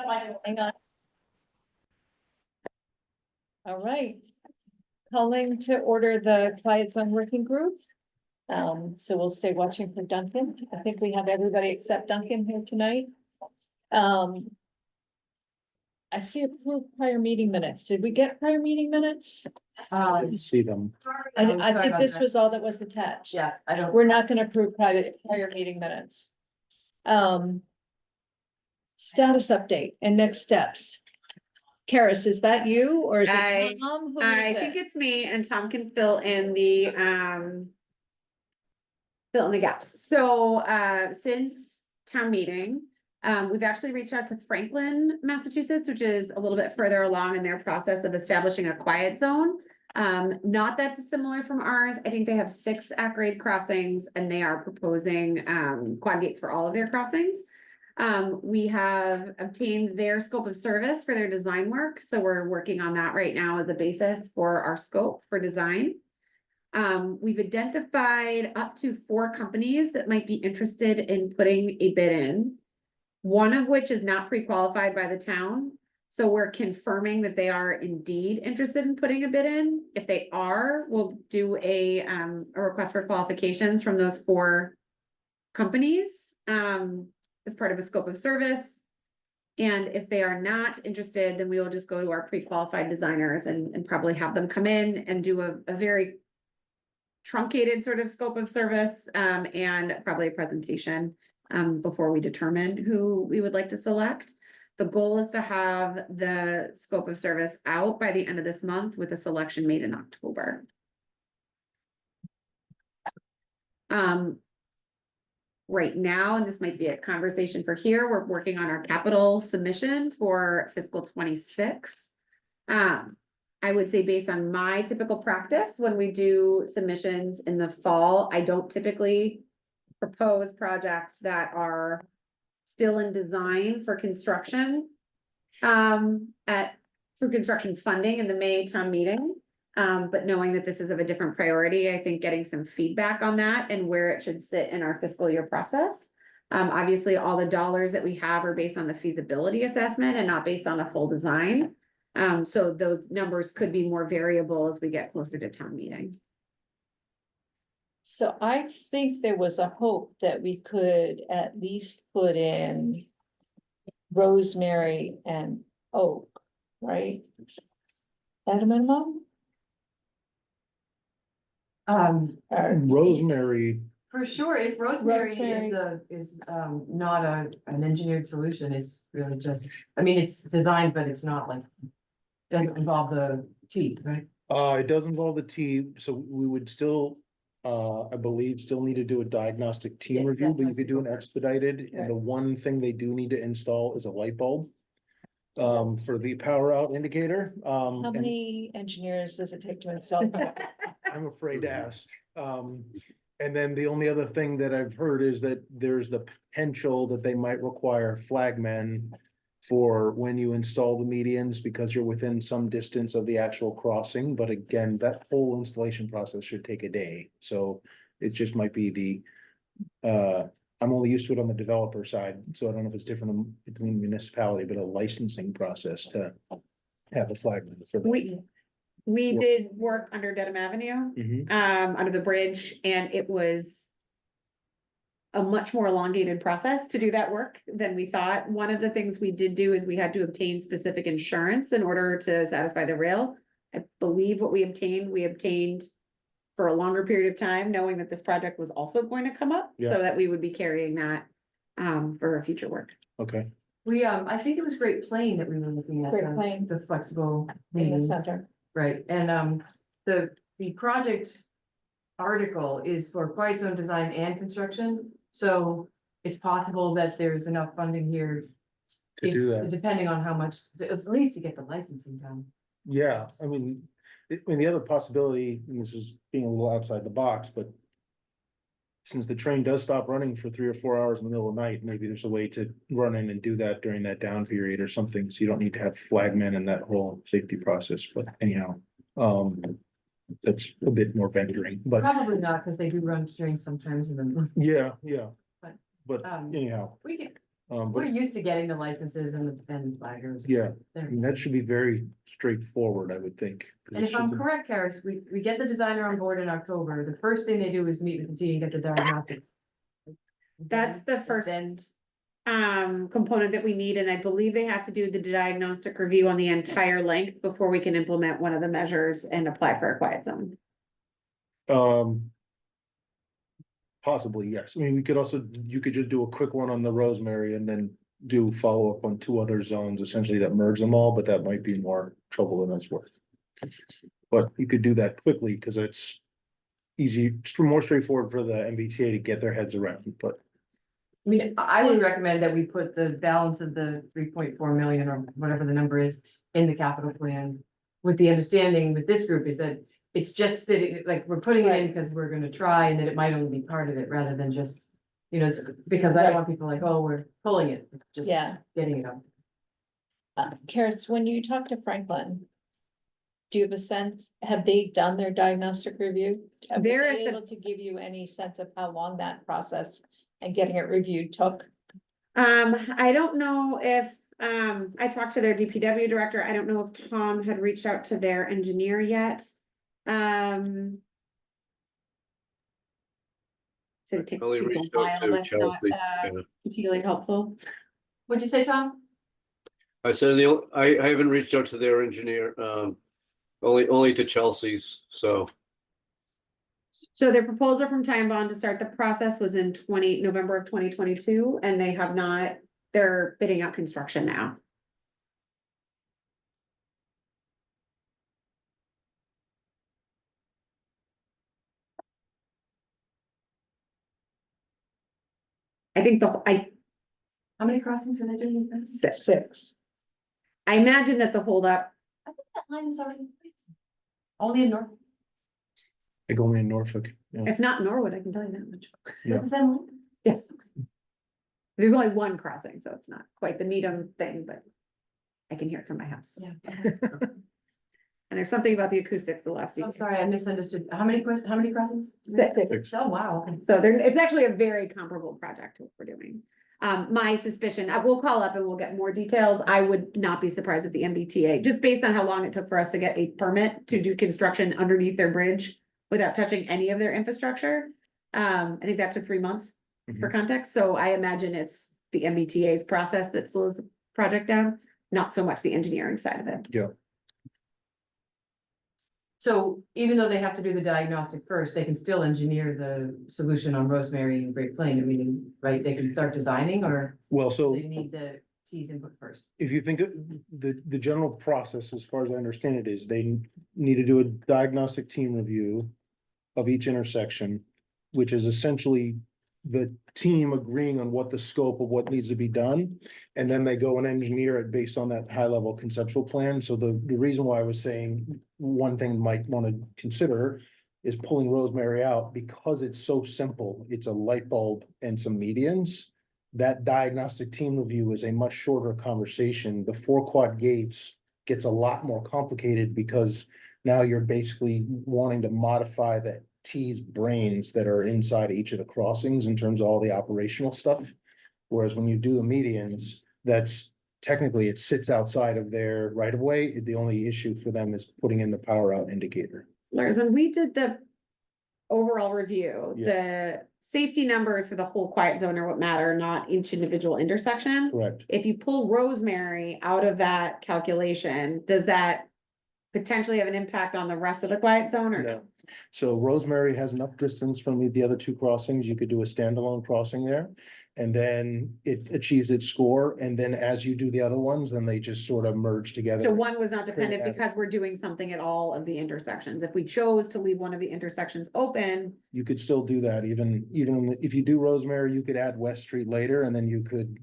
Hang on. All right. Calling to order the Quiet Zone Working Group. So we'll stay watching for Duncan. I think we have everybody except Duncan here tonight. I see approved prior meeting minutes. Did we get prior meeting minutes? I didn't see them. I think this was all that was attached. Yeah, I don't. We're not gonna approve prior meeting minutes. Status update and next steps. Karis, is that you or is it Tom? Who I is think it? it's me, and Tom can fill in the gaps. So since town meeting, we've actually reached out to Franklin, Massachusetts, which is a little bit further along in their process of establishing a quiet zone. Not that dissimilar from ours. I think they have 6 at-grade crossings, and they are proposing quad gates for all of their crossings. We have obtained their scope of service for their design work, so we're working on that right now as a basis for our scope for design. We've identified up to 4 companies that might be interested in putting a bid in, one of which is not pre-qualified by the town. So we're confirming that they are indeed interested in putting a bid in. If they are, we'll do a request for qualifications from those 4 companies as part of a scope of service. And if they are not interested, then we will just go to our pre-qualified designers and probably have them come in and do a very truncated sort of scope of service and probably a presentation before we determine who we would like to select. The goal is to have the scope of service out by the end of this month with a selection made in October. Right now, and this might be a conversation for here, we're working on our capital submission for fiscal 26. I would say based on my typical practice, when we do submissions in the fall, I don't typically propose projects that are still in design for construction for construction funding in the May town meeting. But knowing that this is of a different priority, I think getting some feedback on that and where it should sit in our fiscal year process. Obviously, all the dollars that we have are based on the feasibility assessment and not based on a full design. So those numbers could be more variable as we get closer to town meeting. So I think there was a hope that we could at least put in rosemary and oak, right? At a minimum? Or- Rosemary, For sure, if rosemary Rosemary. is not an engineered solution, it's really just, I mean, it's designed, but it's not like. Doesn't involve the tea, right? it does involve the T, so we would still, I believe, still need to do a diagnostic team Yes, review, but you could do an diagnostic. expedited, and the one thing they do need to install is a light bulb. For the power out indicator, How and many engineers does it take to install? I'm afraid to ask. And then the only other thing that I've heard is that there's the potential that they might require flagmen for when you install the medians, because you're within some distance of the actual crossing, but again, that whole installation process should take a day, so it just might be I'm only used to it on the developer side, so I don't know if it's different between municipality, but a licensing process to have a flagman. for that. We did work under Dedham Avenue, Mhm. under the bridge, and it was a much more elongated process to do that work than we thought. One of the things we did do is we had to obtain specific insurance in order to satisfy the rail. I believe what we obtained for a longer period of time, knowing that this project was also going to come up, Yeah. so that we would be carrying that for future work. Okay, We, I think it was Great Plain that we were looking at. Great Plain. The flexible. In the meetings. center. Right, and the project article is for quiet zone design and construction, so it's possible that there's enough funding here. to do that. Depending on how much, at least to get the licensing done. Yeah, I mean, the other possibility, and this is being a little outside the box, but. Since the train does stop running for 3 or 4 hours in the middle of the night, maybe there's a way to run in and do that during that down period or something, so you don't need to have flagmen and that whole safety process, but anyhow. That's a bit more venturing, but Probably not, because they do run trains sometimes in the. yeah, But, but um, anyhow, We can, We're But used to getting the licenses and flaggers. yeah, I There. mean, that should be very straightforward, I would think. 'cause And it if I'm should- correct, Karis, we get the designer on board in October, the first thing they do is meet with the T and get the diagnostic. That's the first Then, component that we need, and I believe they have to do the diagnostic review on the entire length before we can implement one of the measures and apply for a quiet zone. Possibly, yes. I mean, we could also, you could just do a quick one on the Rosemary and then do follow-up on two other zones, essentially that merge them all, but that might be more trouble than it's worth. But you could do that quickly, because it's easy, it's more straightforward for the MBTA to get their heads around, but I mean, I would recommend that we put the balance of the 3.4 million or whatever the number is in the capital plan. With the understanding with this group is that it's just sitting, like, we're putting it in because we're gonna try, and that it might only be part of it rather than just. You know, it's because I don't want people like, oh, we're pulling it, just Yeah. getting it up. Karis, when you talk to Franklin, do you have a sense, have they done their diagnostic review? Were They're they at the- able to give you any sense of how long that process and getting it reviewed took? I don't know if, I talked to their DPW director. I don't know if Tom had reached out to their engineer yet. So it takes Only a reached out while, to that's not, Chelsea, yeah. particularly helpful. What'd you say, Tom? I said, I haven't reached out to their engineer, only to Chelsea's, so. So their proposal from Time Bond to start the process was in November of 2022, and they have not, they're bidding out construction now. I think How many crossings are they doing? six. I imagine that the holdup, I think that line was already. Only in North. they go in Norfolk. Yeah. it's not Norwood, I can tell you that much. Yeah. The same line? Yes. There's only one crossing, so it's not quite the Needham thing, but I can hear it from my house. Yeah. And there's something about the acoustics the last week. I'm sorry, I misunderstood. How many crossings? Six. Oh, wow. Okay. So there, it's actually a very comparable project to what we're doing. My suspicion, I will call up and we'll get more details. I would not be surprised if the MBTA, just based on how long it took for us to get a permit to do construction underneath their bridge without touching any of their infrastructure. I think that took 3 months for context. So I imagine it's the MBTA's process that slows the project down, not so much the engineering side of it. So even though they have to do the diagnostic first, they can still engineer the solution on Rosemary and Great Plain. I mean, right, they can start designing, or Well, so they need the T's input first. if you think of the general process, as far as I understand it, is they need to do a diagnostic team review of each intersection, which is essentially the team agreeing on what the scope of what needs to be done. And then they go and engineer it based on that high level conceptual plan. So the reason why I was saying one thing might want to consider is pulling Rosemary out because it's so simple. It's a light bulb and some medians. That diagnostic team review is a much shorter conversation. The 4 quad gates gets a lot more complicated because now you're basically wanting to modify the T's brains that are inside each of the crossings in terms of all the operational stuff. Whereas when you do the medians, that's technically it sits outside of their right of way. The only issue for them is putting in the power out indicator. Lars, when we did the overall review, the safety numbers for the whole quiet zone are what matter, not each individual intersection. Correct. If you pull Rosemary out of that calculation, does that potentially have an impact on the rest of the quiet zone or no? No. So Rosemary has enough distance from the other 2 crossings. You could do a standalone crossing there. And then it achieves its score. And then as you do the other ones, then they just sort of merge together. So one was not dependent Create because we're doing something at all of the intersections. If we chose to leave one of the intersections open, You could still do that, even if you do Rosemary, you could add West Street later, and then you could.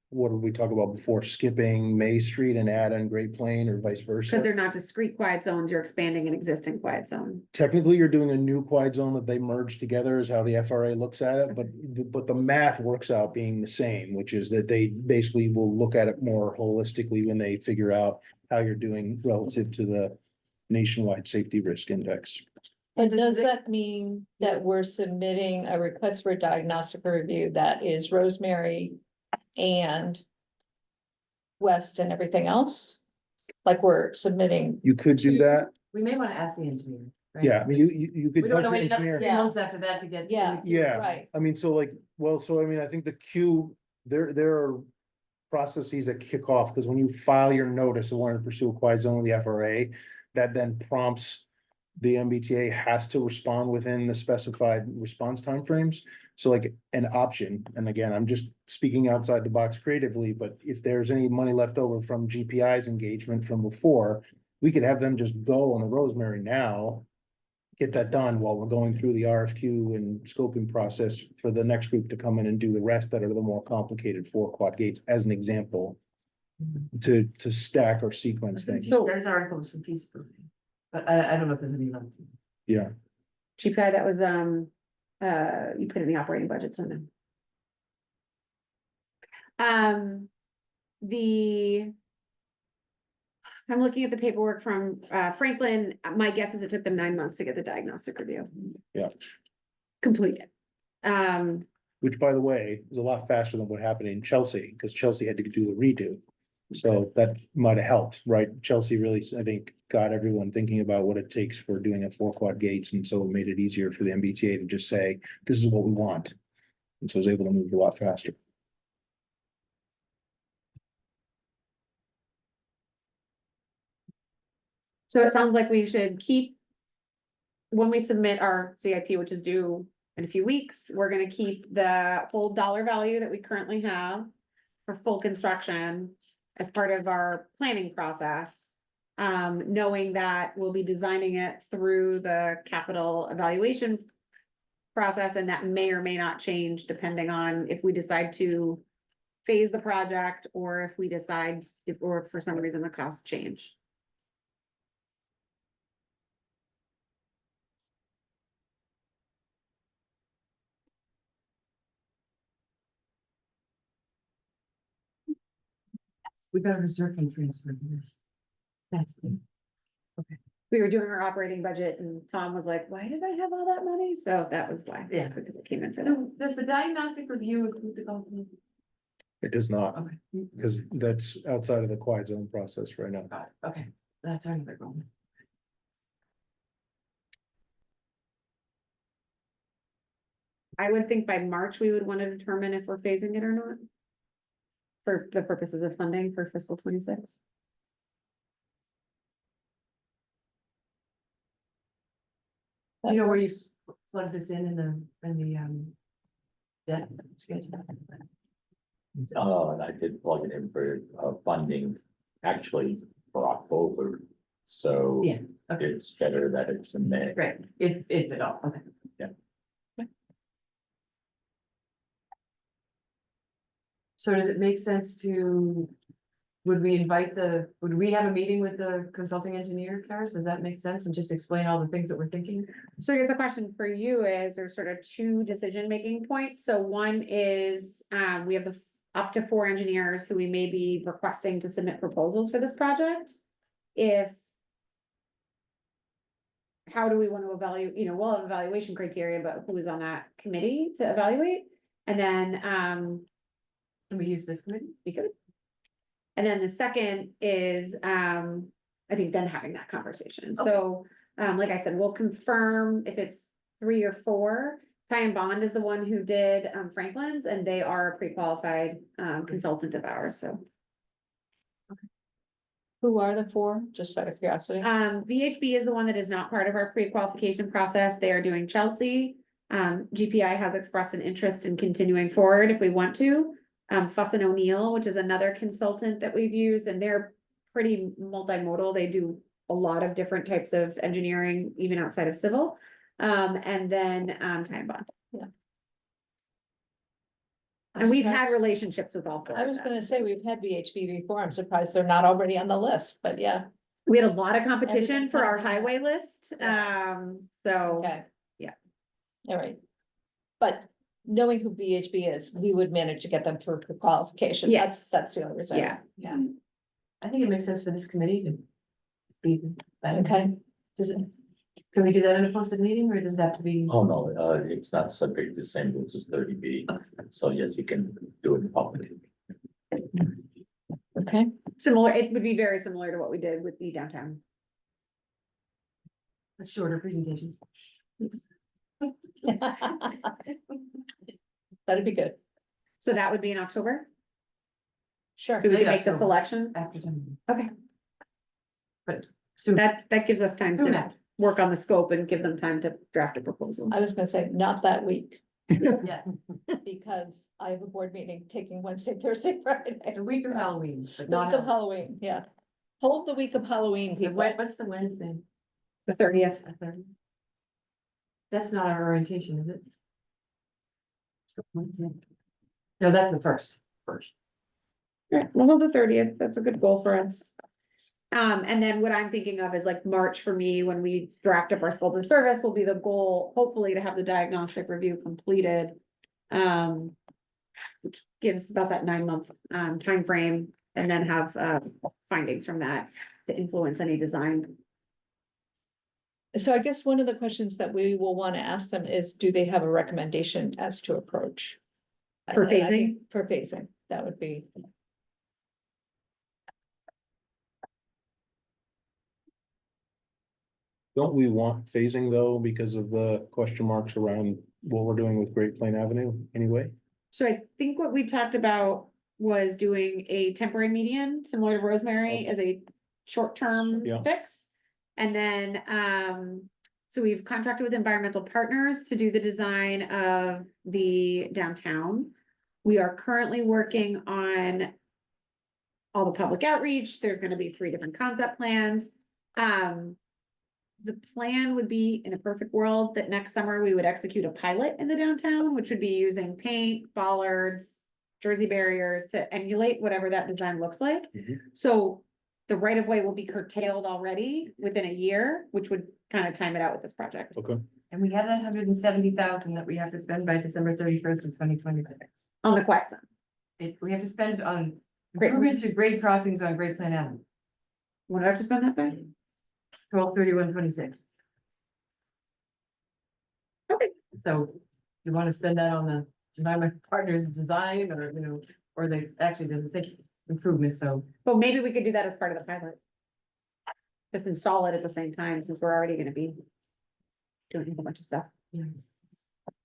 What did we talk about before? Skipping May Street and add in Great Plain or vice because versa. they're not discrete quiet zones, you're expanding an existing quiet zone. Technically, you're doing a new quiet zone that they merge together is how the FRA looks at it, but the math works out being the same, which is that they basically will look at it more holistically when they figure out how you're doing relative to the nationwide safety risk index. And does that mean that we're submitting a request for a diagnostic review that is Rosemary and west and everything else? Like we're submitting, You could do that. We may wanna ask the engineer, right? Yeah, I mean, you could. We don't talk wanna to wait the another engineer. 3 months after that to get. Yeah. Yeah, right, I mean, so like, well, so I mean, I think the queue, there are processes that kick off, because when you file your notice of wanting to pursue a quiet zone with the FRA, that then prompts the MBTA has to respond within the specified response timeframes. So like an option, and again, I'm just speaking outside the box creatively, but if there's any money left over from GPI's engagement from before, we could have them just go on the Rosemary now, get that done while we're going through the RFQ and scoping process for the next group to come in and do the rest that are the more complicated for quad gates, as an example, to stack or sequence things. So- There's articles from peace proofing, but I don't know if there's any left. Yeah, GPI, that was, you put in the operating budget, so no. I'm looking at the paperwork from, Franklin, my guess is it took them 9 months to get the diagnostic review. Yeah. Completed. which by the way, is a lot faster than what happened in Chelsea, because Chelsea had to do the redo. So that might have helped, right? Chelsea really, I think, got everyone thinking about what it takes for doing a 4 quad gates, and so it made it easier for the MBTA to just say, this is what we want. And so it was able to move a lot faster. So it sounds like we should keep. When we submit our CIP, which is due in a few weeks, we're gonna keep the whole dollar value that we currently have. For full construction as part of our planning process. Knowing that we'll be designing it through the capital evaluation. Process, and that may or may not change depending on if we decide to. Phase the project, or if we decide, or if for some reason the costs change. We got a reserve fund transfer for this. That's good. We were doing our operating budget and Tom was like, why did I have all that money? So that was why. Yeah. Because it came in for that. Does the diagnostic review include the company? It does not, Okay. because that's outside of the quiet zone process right now. Got it. Okay, that's our other goal. I would think by March, we would want to determine if we're phasing it or not. For the purposes of funding for fiscal 26. You know where you plug this in the debt schedule? And I did plug it in for funding actually for October. So Yeah, okay. it's better that it's in May. Right, if at all, okay. Yeah. So does it make sense to, would we have a meeting with the consulting engineer, Karis? Does that make sense? And just explain all the things that we're thinking? So I guess a question for you is, there's sort of two decision-making points. So one is, we have up to 4 engineers who we may be requesting to submit proposals for this project. How do we want to evaluate, we'll have evaluation criteria, but who is on that committee to evaluate? And then, Can we use this committee? we could. And then the second is, I think then having that conversation. So, like I said, we'll confirm if it's 3 or 4. Ty and Bond is the one who did, Franklin's, and they are a pre-qualified, consultant of ours, so. who are the 4, just out of curiosity? VHB is the one that is not part of our pre-qualification process. They are doing Chelsea. GPI has expressed an interest in continuing forward if we want to. Fuss and O'Neill, which is another consultant that we've used, and they're pretty multimodal. They do a lot of different types of engineering, even outside of civil. And then, Ty and Bond. Yeah. And we've had relationships with all 4 I of was them. gonna say, we've had VHB before. I'm surprised they're not already on the list, but yeah, We had a lot of competition Everything for our comes in. highway list, Yeah. so. okay. Yeah. All right. But knowing who VHB is, we would manage to get them through the qualification. Yes. That's the only reason. Yeah. Yeah, I think it makes sense for this committee to be. okay. Can we do that in a posted meeting, or does it have to be? Oh, no, it's not subject to the same rules as 30B. So yes, you can do it publicly. Okay, Similar, it would be very similar to what we did with the downtown. But shorter presentations. that'd be good. So that would be in October, Sure. so we Late can make the October. selection. After time. Okay. But soon, That gives us time soon to after. work on the scope and give them time to draft a proposal. I was gonna say, not that week, Yeah, because I have a board meeting taking Wednesday, Thursday, Friday. the week of Halloween, but The not. week of Halloween, yeah. Hold the week of Halloween, The people. What's the Wednesday? The 30th. A third? That's not our orientation, is it? No, that's the first. Right, we'll hold the 30th, that's a good goal for us. And then what I'm thinking of is like March for me, when we draft up our scope of service, will be the goal, hopefully to have the diagnostic review completed. Which gives about that 9-month time frame, and then have findings from that to influence any design. So I guess one of the questions that we will want to ask them is, do they have a recommendation as to approach? For And I phasing? think For phasing, that would be. Don't we want phasing though, because of the question marks around what we're doing with Great Plain Avenue anyway? So I think what we talked about was doing a temporary median, similar to Rosemary, as a short-term Yeah. fix. And then, so we've contracted with environmental partners to do the design of the downtown. We are currently working on all the public outreach. There's gonna be 3 different concept plans. The plan would be, in a perfect world, that next summer we would execute a pilot in the downtown, which would be using paint, bollards, Jersey barriers to emulate whatever that design looks like. Mhm. So the right of way will be curtailed already within a year, which would kind of time it out with this project. Okay. And we have that 170,000 that we have to spend by December 31st of 2026. On the quiet zone. We have to spend on Great. improvements to grade crossings on Great Plain Avenue, What did I have to spend that by? 12/31/26. Okay. So you want to spend that on the environmental partners design, or, you know, or they actually doesn't think improvement, so. Well, maybe we could do that as part of the pilot. Just install it at the same time, since we're already gonna be doing a bunch of stuff. Yeah.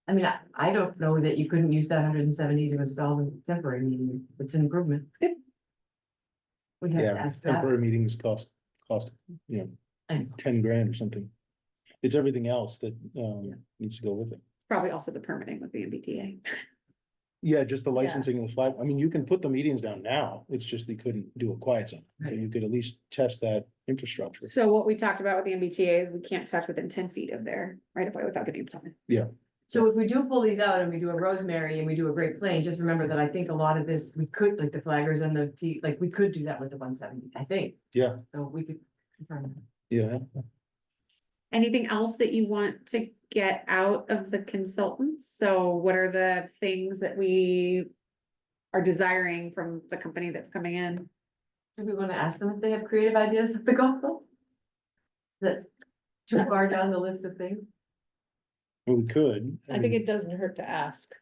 I mean, I don't know that you couldn't use that 170 to install the temporary meeting. It's an improvement. Yep. We have to Yeah, ask. temporary meetings cost, you I know, know. 10 grand or something. It's everything else that needs to go with it. Probably also the permitting with the MBTA. Yeah, just the licensing and the flag. I mean, you can put the meetings down now. It's just they couldn't do a quiet zone. But Right. you could at least test that infrastructure. So what we talked about with the MBTA is we can't touch within 10 feet of their right of way without getting a permit. So if we do pull these out and we do a Rosemary and we do a Great Plain, just remember that I think a lot of this, we could, like the flaggers and like, we could do that with the 170, I think. Yeah. So we could. confirm that. Yeah, Anything else that you want to get out of the consultants? So what are the things that we are desiring from the company that's coming in? Do we want to ask them if they have creative ideas of the golf club? That too far down the list of things? we could. I think it doesn't hurt to ask.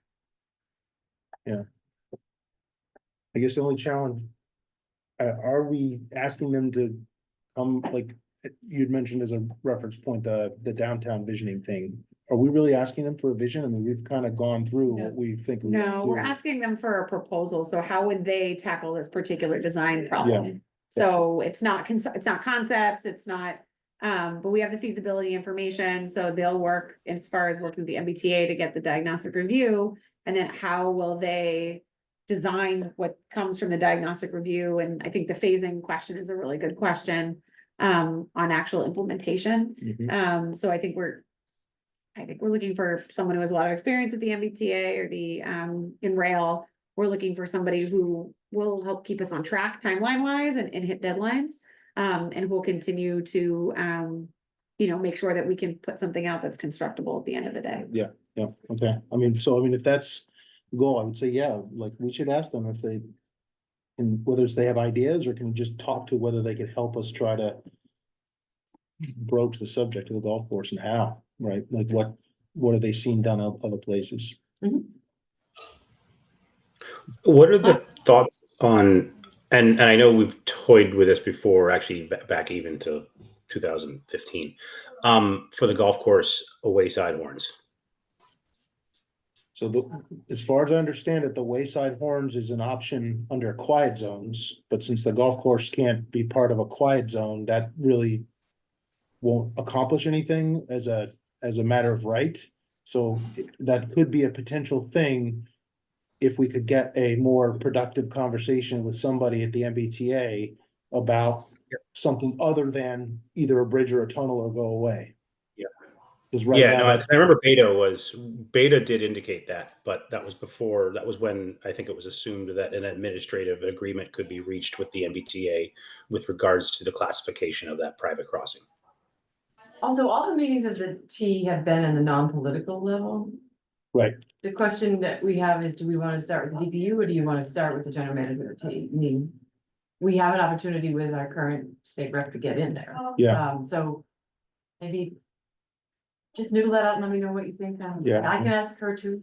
I guess the only challenge. Are we asking them to come, like, you'd mentioned as a reference point, the downtown visioning thing. Are we really asking them for a vision? I mean, we've kind of gone through what we think. we No, we're want to do. asking them for a proposal. So how would they tackle this particular design problem? So it's not concepts, it's not, but we have the feasibility information, so they'll work as far as working with the MBTA to get the diagnostic review. And then how will they design what comes from the diagnostic review? And I think the phasing question is a really good question on actual implementation. Mhm. So I think we're looking for someone who has a lot of experience with the MBTA or the in rail. We're looking for somebody who will help keep us on track timeline wise and hit deadlines. And who will continue to make sure that we can put something out that's constructible at the end of the day. Yeah, okay. I mean, if that's the goal, I would say, yeah, like, we should ask them if they. And whether it's they have ideas or can just talk to whether they could help us try to. Broach the subject of the golf course and how, right? Like what have they seen done other places? What are the thoughts on, and I know we've toyed with this before, actually back even to 2015, for the golf course away side horns. So as far as I understand it, the wayside horns is an option under quiet zones, but since the golf course can't be part of a quiet zone, that really won't accomplish anything as a matter of right. So that could be a potential thing if we could get a more productive conversation with somebody at the MBTA about something other than either a bridge or a tunnel or go away. Yeah. Because right Yeah, now, no, that's, I remember Beta did indicate that, but that was when I think it was assumed that an administrative agreement could be reached with the MBTA with regards to the classification of that private crossing. Also, all the meetings of the T have been in the non-political level. right, The question that we have is, do we want to start with the DPU or do you want to start with the general manager of the T? I mean, we have an opportunity with our current state rep to get in there. yeah, So maybe just noodle that out and let me know what you think. Yeah. I can ask her too.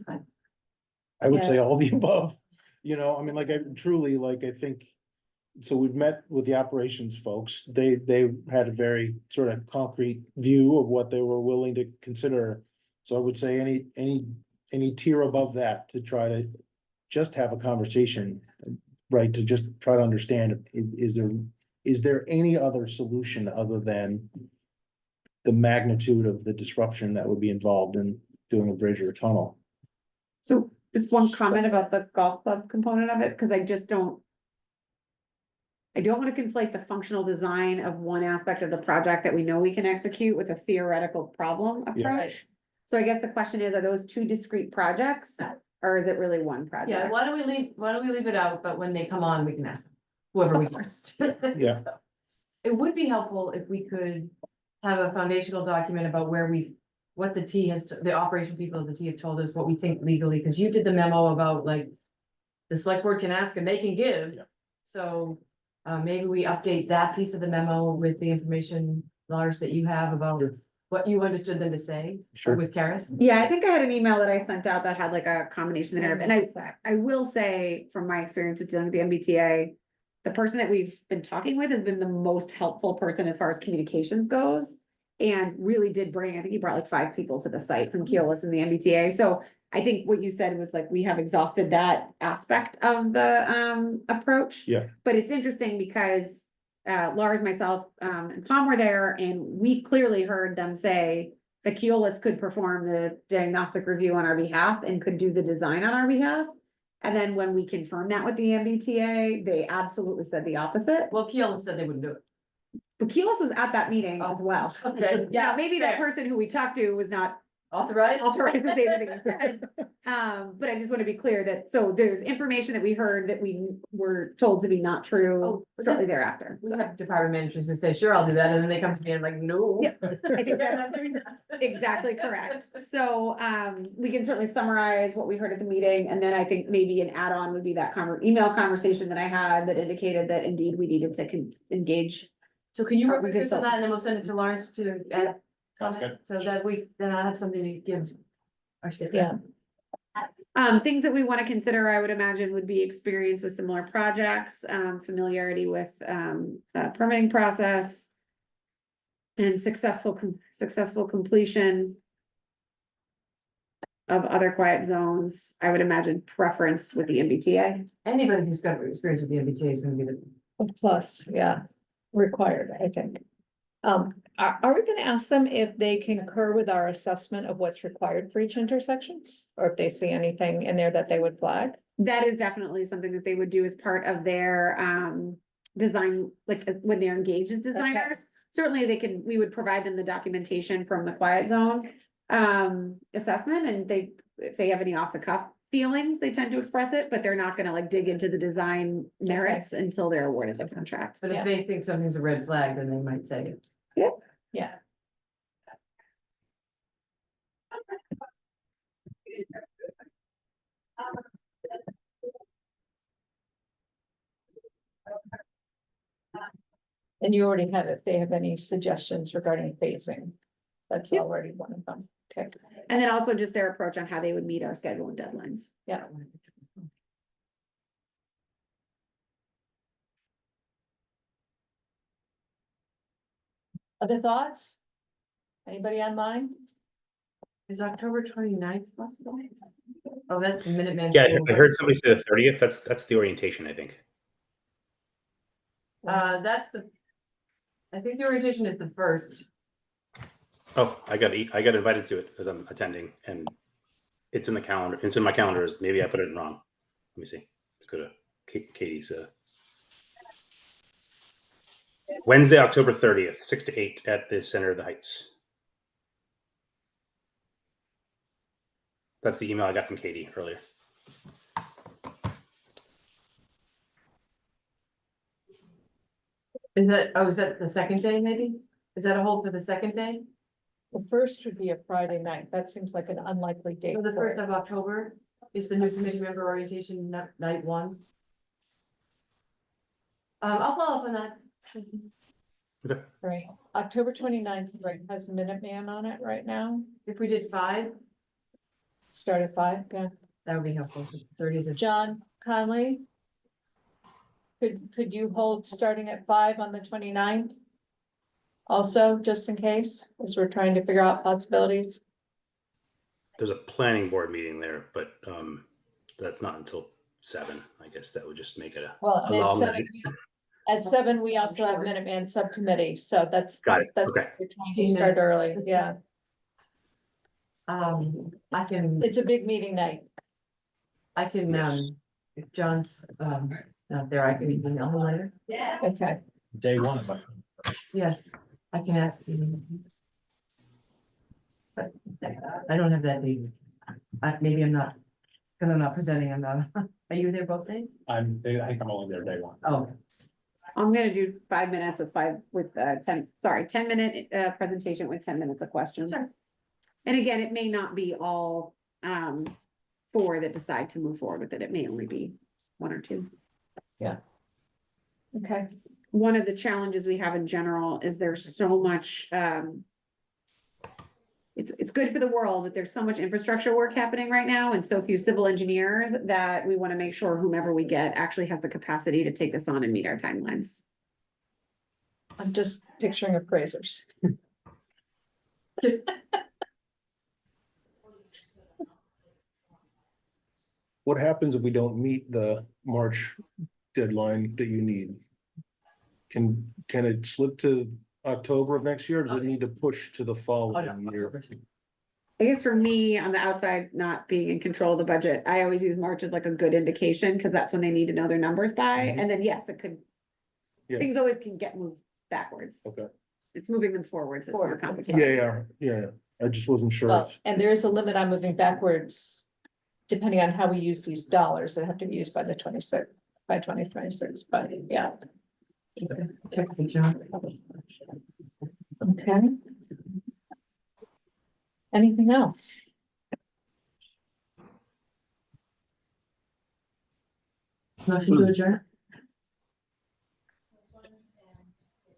I would Yeah. say all the above. I mean, like, I truly, like, I think, so we've met with the operations folks. They had a very sort of concrete view of what they were willing to consider. So I would say any tier above that to try to just have a conversation, right? To just try to understand, is there any other solution other than the magnitude of the disruption that would be involved in doing a bridge or a tunnel? So just one comment about the golf club component of it, because I don't want to conflate the functional design of one aspect of the project that we know we can execute with a theoretical problem Yeah. approach. So I guess the question is, are those two discrete projects or is it really one Yeah, project? why don't we leave it out, but when they come on, we can ask them, whoever we first. Yeah. It would be helpful if we could have a foundational document about what the T has, the operation people of the T have told us, what we think legally, because you did the memo about like. The select board can ask and they can give. Yeah. So maybe we update that piece of the memo with the information, Lars, that you have about what you understood them to say Sure. with Karis. Yeah, I think I had an email that I sent out that had like a combination there, and I will say from my experience with dealing with the MBTA. The person that we've been talking with has been the most helpful person as far as communications goes. And really did bring, I think he brought like 5 people to the site from Keolis and the MBTA, so I think what you said was like, we have exhausted that aspect of the approach. Yeah. But it's interesting because Lars, myself, and Tom were there, and we clearly heard them say that Keolis could perform the diagnostic review on our behalf and could do the design on our behalf. And then when we confirmed that with the MBTA, they absolutely said the opposite. Well, Keelan said they wouldn't do it. But Keolis was at that meeting as well. Okay, Yeah, maybe that fair. person who we talked to was not Authorized? authorized to say anything he said. But I just want to be clear that, so there's information that we heard that we were told to be not true Oh, but shortly then- thereafter. We So have department managers who say, sure, I'll do that, and then they come to me and like, no. Yeah, I think I'm that's not doing that. exactly correct. So, we can certainly summarize what we heard at the meeting, and then I think maybe an add-on would be that email conversation that I had that indicated that indeed we needed to engage. So can you Or work we with can Chris on sell- that, and then we'll send it to Lars to add? Sounds good. So that then I'll have something to give our state. Yeah. Things that we want to consider, I would imagine, would be experience with similar projects, familiarity with, permitting process. And successful completion. Of other quiet zones, I would imagine preference with the MBTA. Anybody who's got experience with the MBTA is gonna be the. A plus, yeah, required, I think. Are we gonna ask them if they concur with our assessment of what's required for each intersections? Or if they see anything in there that they would flag? That is definitely something that they would do as part of their, design, like when they're engaged as designers. Certainly we would provide them the documentation from the quiet zone, assessment, and if they have any off the cuff feelings, they tend to express it, but they're not gonna like dig into the design merits until they're awarded the contract. But Yeah. if they think something's a red flag, then they might say it. Yeah. And you already have, if they have any suggestions regarding phasing, that's Yep. already one of them, okay, And then also just their approach on how they would meet our schedule and deadlines. yeah. Other thoughts? Anybody online? Is October 29th possible? Oh, that's the Minuteman. Yeah, School. I heard somebody say the 30th. That's the orientation, I think. That's I think the orientation is the first. Oh, I got invited to it because I'm attending, and it's in the calendar. It's in my calendars. Maybe I put it in wrong. Let me see. Let's go to Katie's. Wednesday, October 30th, 6 to 8 at the Center of the Heights. That's the email I got from Katie earlier. Is that the second day maybe? Is that a hold for the second day? The first would be a Friday night. That seems like an unlikely date. So the for first it. of October is the new committee member orientation night one. I'll follow up on that. Right, October 29th, right, has Minuteman on it right now, If we did 5, start at 5, yeah. that would be helpful. 30th is. John Conley? Could you hold starting at 5 on the 29th? Also, just in case, as we're trying to figure out possibilities. There's a planning board meeting there, but that's not until 7. I guess that would just make it a Well, and long at night. 7, we also have Minuteman Subcommittee, so that's. Got it, that's okay. We're trying to start early, yeah. I can, It's a big meeting night. Yes. if John's, not there, I can email him later. Okay, Day one of it. Yes, I can ask you. But I don't have that date. Maybe I'm not, because I'm not presenting, I'm not. Are you there both days? I think I'm only there day one. Oh, I'm gonna do 5 minutes with 10-minute presentation with 10 minutes of questions. Sure. And again, it may not be all 4 that decide to move forward with it. It may only be 1 or 2. okay, One of the challenges we have in general is there's so much, it's good for the world, but there's so much infrastructure work happening right now and so few civil engineers that we want to make sure whomever we get actually has the capacity to take this on and meet our timelines. I'm just picturing appraisers. What happens if we don't meet the March deadline that you need? Can it slip to October of next year, or does it need to push to the following year? I guess for me, on the outside, not being in control of the budget, I always use March as like a good indication, because that's when they need to know their numbers by, Mhm. and then yes, it could. Yeah. Things always can get moved backwards. Okay. It's moving them forwards, it's more Forward. complicated. Yeah, I just wasn't sure Well, if, and there is a limit on moving backwards. Depending on how we use these dollars that have to be used by the 2026, but yeah, text me, John. okay. Anything else? Motion to adjourn?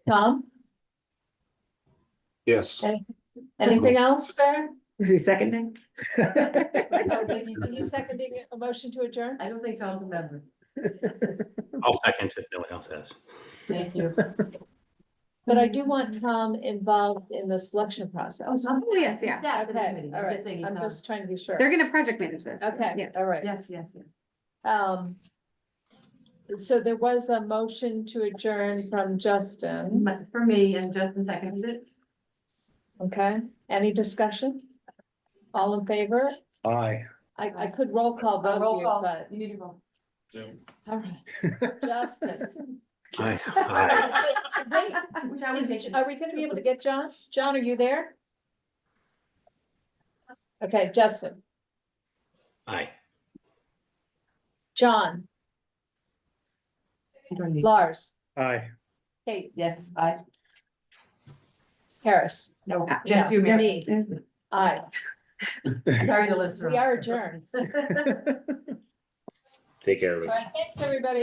Tom, Yes. anything else there? Was he seconding? Are you seconding a motion to adjourn? I don't think Tom's a member. I'll second if no one else has. Thank you. But I do want Tom involved in the selection process. Oh, yes, yeah. Yeah, for the Okay, committee. all I'm right, just saying he's I'm not- just trying to be sure. They're gonna project manage this. Okay, Yeah. all right. Yes, yes, yes. So there was a motion to adjourn from Justin, For me, and Justin seconded it. okay? Any discussion? All in favor? aye. I could roll call vote Roll you, call. but, You need to roll. all right. Justin. Aye. Wait, Which I would take. are we gonna be able to get John? John, are you there? Okay, Justin, Aye. John, You don't need- Lars, Aye. Kate, Yes, I, Harris. no, Yeah, just you, Mary. me. Aye, Carry the list around. we are adjourned. Take care, All everybody. right, thanks, everybody.